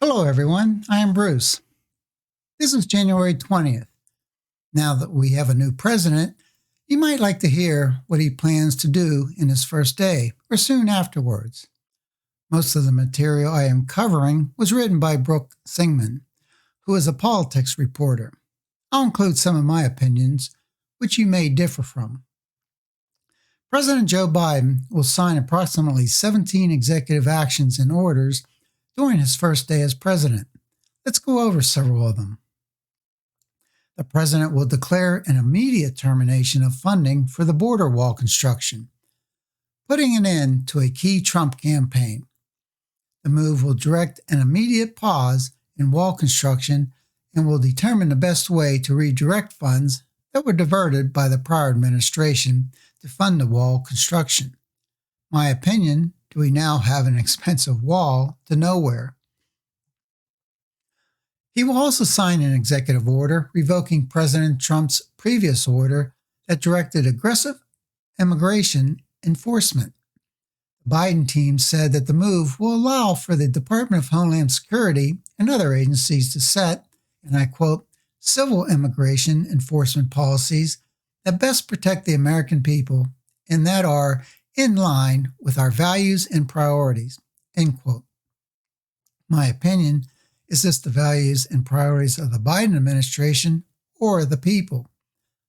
Hello, everyone. I am Bruce. This is January 20th. Now that we have a new president, you might like to hear what he plans to do in his first day or soon afterwards. Most of the material I am covering was written by Brooke Singman, who is a politics reporter. I'll include some of my opinions, which you may differ from. President Joe Biden will sign approximately 17 executive actions and orders during his first day as president. Let's go over several of them. The president will declare an immediate termination of funding for the border wall construction, putting an end to a key Trump campaign. The move will direct an immediate pause in wall construction and will determine the best way to redirect funds that were diverted by the prior administration to fund the wall construction. My opinion, do we now have an expensive wall to nowhere? He will also sign an executive order revoking President Trump's previous order that directed aggressive immigration enforcement. The Biden team said that the move will allow for the Department of Homeland Security and other agencies to set, and I quote, civil immigration enforcement policies that best protect the American people and that are in line with our values and priorities, end quote. My opinion, is this the values and priorities of the Biden administration or the people?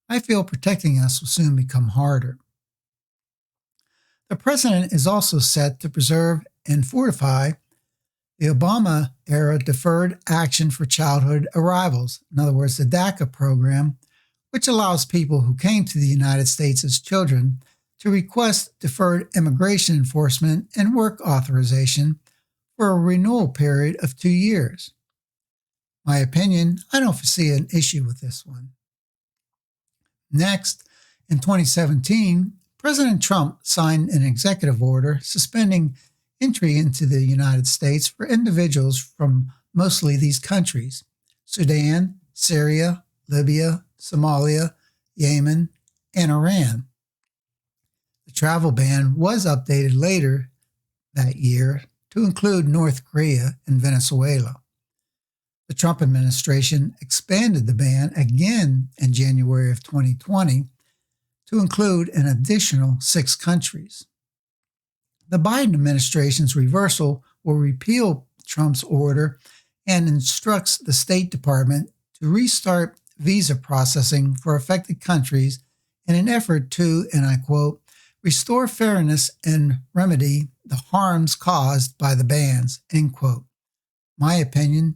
I feel protecting us will soon become harder. The president is also set to preserve and fortify the Obama-era Deferred Action for Childhood Arrivals, in other words, the DACA program, which allows people who came to the United States as children to request deferred immigration enforcement and work authorization for a renewal period of 2 years. My opinion, I don't foresee an issue with this one. Next, in 2017, President Trump signed an executive order suspending entry into the United States for individuals from mostly these countries: Sudan, Syria, Libya, Somalia, Yemen, and Iran. The travel ban was updated later that year to include North Korea and Venezuela. The Trump administration expanded the ban again in January of 2020 to include an additional 6 countries. The Biden administration's reversal will repeal Trump's order and instructs the State Department to restart visa processing for affected countries in an effort to, and I quote, restore fairness and remedy the harms caused by the bans, end quote. My opinion,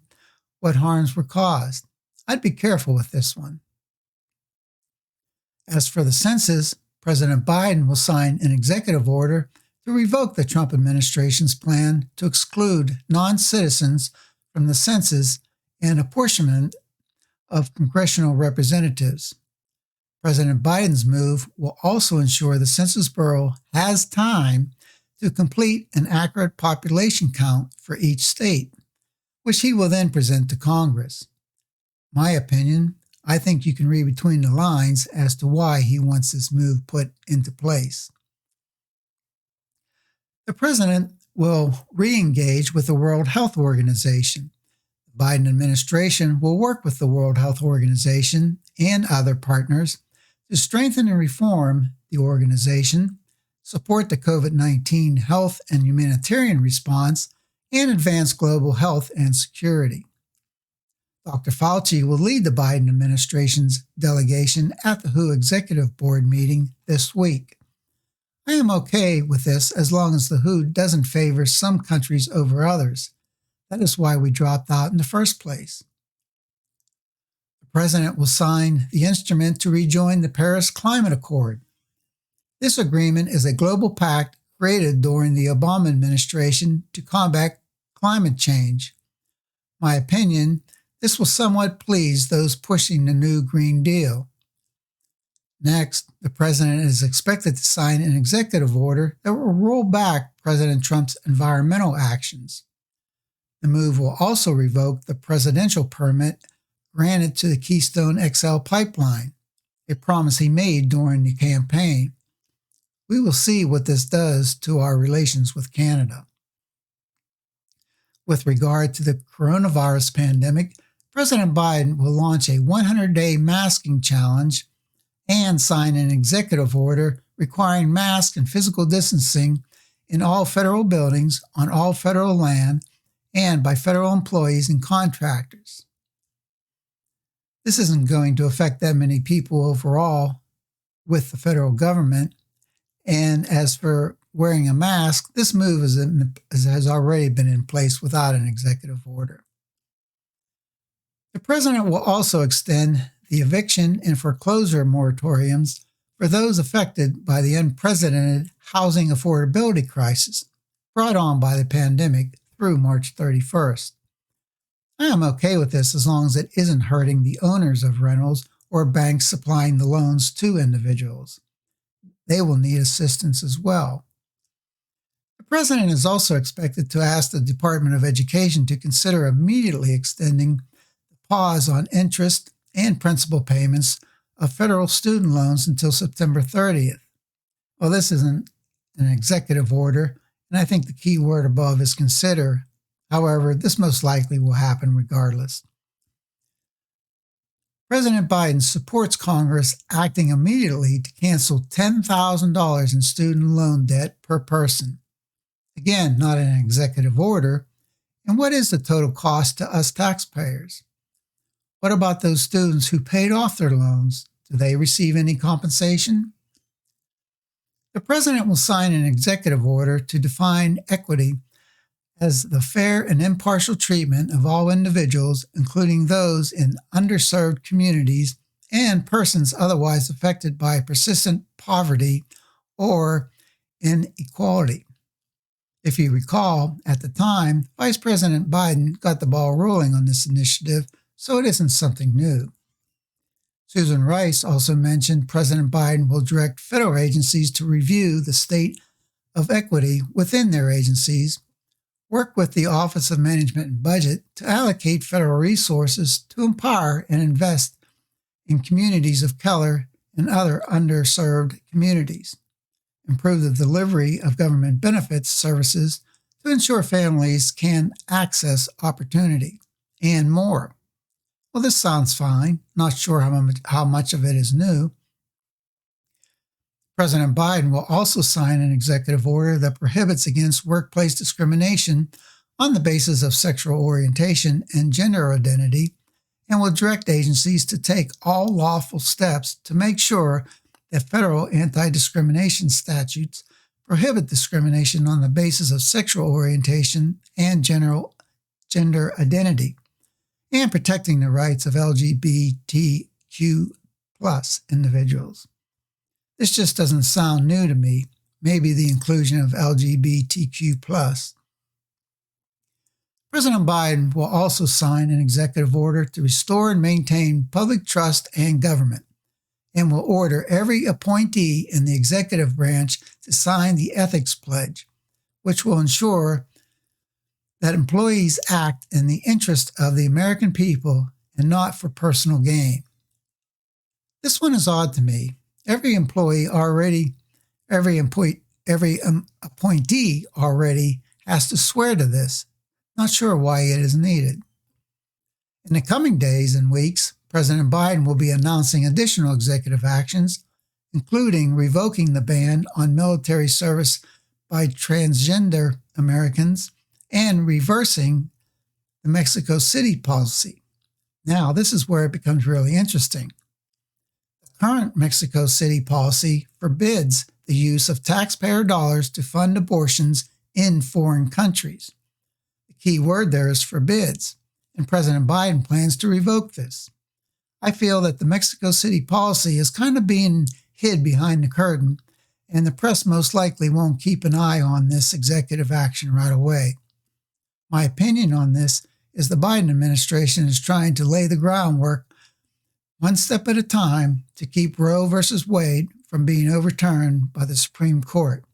what harms were caused? I'd be careful with this one. As for the census, President Biden will sign an executive order to revoke the Trump administration's plan to exclude non-citizens from the census and apportionment of congressional representatives. President Biden's move will also ensure the Census Bureau has time to complete an accurate population count for each state, which he will then present to Congress. My opinion, I think you can read between the lines as to why he wants this move put into place. The president will re-engage with the World Health Organization. The Biden administration will work with the World Health Organization and other partners to strengthen and reform the organization, support the COVID-19 health and humanitarian response, and advance global health and security. Dr. Fauci will lead the Biden administration's delegation at the WHO Executive Board meeting this week. I am okay with this as long as the WHO doesn't favor some countries over others. That is why we dropped out in the first place. The president will sign the instrument to rejoin the Paris Climate Accord. This agreement is a global pact created during the Obama administration to combat climate change. My opinion, this will somewhat please those pushing the new Green Deal. Next, the president is expected to sign an executive order that will roll back President Trump's environmental actions. The move will also revoke the presidential permit granted to the Keystone XL pipeline, a promise he made during the campaign. We will see what this does to our relations with Canada. With regard to the coronavirus pandemic, President Biden will launch a 100-day masking challenge and sign an executive order requiring masks and physical distancing in all federal buildings, on all federal land, and by federal employees and contractors. This isn't going to affect that many people overall with the federal government. And as for wearing a mask, this move has already been in place without an executive order. The president will also extend the eviction and foreclosure moratoriums for those affected by the unprecedented housing affordability crisis brought on by the pandemic through March 31st. I am okay with this as long as it isn't hurting the owners of rentals or banks supplying the loans to individuals. They will need assistance as well. The president is also expected to ask the Department of Education to consider immediately extending the pause on interest and principal payments of federal student loans until September 30th. Well, this isn't an executive order, and I think the key word above is consider. However, this most likely will happen regardless. President Biden supports Congress acting immediately to cancel $10,000 in student loan debt per person. Again, not an executive order. And what is the total cost to us taxpayers? What about those students who paid off their loans? Do they receive any compensation? The president will sign an executive order to define equity as the fair and impartial treatment of all individuals, including those in underserved communities and persons otherwise affected by persistent poverty or inequality. If you recall, at the time, Vice President Biden got the ball rolling on this initiative, so it isn't something new. Susan Rice also mentioned President Biden will direct federal agencies to review the state of equity within their agencies, work with the Office of Management and Budget to allocate federal resources to empower and invest in communities of color and other underserved communities, improve the delivery of government benefits services to ensure families can access opportunity, and more. Well, this sounds fine. Not sure how much of it is new. President Biden will also sign an executive order that prohibits against workplace discrimination on the basis of sexual orientation and gender identity, and will direct agencies to take all lawful steps to make sure that federal anti-discrimination statutes prohibit discrimination on the basis of sexual orientation and gender identity, and protecting the rights of LGBTQ+ individuals. This just doesn't sound new to me. Maybe the inclusion of LGBTQ+. President Biden will also sign an executive order to restore and maintain public trust and government, and will order every appointee in the executive branch to sign the Ethics Pledge, which will ensure that employees act in the interest of the American people and not for personal gain. This one is odd to me. Every appointee already has to swear to this. Not sure why it is needed. In the coming days and weeks, President Biden will be announcing additional executive actions, including revoking the ban on military service by transgender Americans and reversing the Mexico City policy. Now, this is where it becomes really interesting. The current Mexico City policy forbids the use of taxpayer dollars to fund abortions in foreign countries. The key word there is forbids, and President Biden plans to revoke this. I feel that the Mexico City policy is kind of being hid behind the curtain, and the press most likely won't keep an eye on this executive action right away. My opinion on this is the Biden administration is trying to lay the groundwork one step at a time to keep Roe versus Wade from being overturned by the Supreme Court.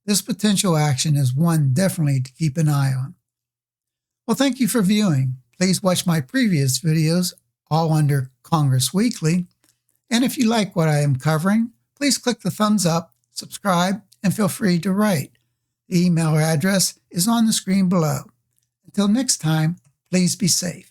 This potential action is one definitely to keep an eye on. Well, thank you for viewing. Please watch my previous videos, all under Congress Weekly. And if you like what I am covering, please click the thumbs up, subscribe, and feel free to write. The email address is on the screen below. Until next time, please be safe.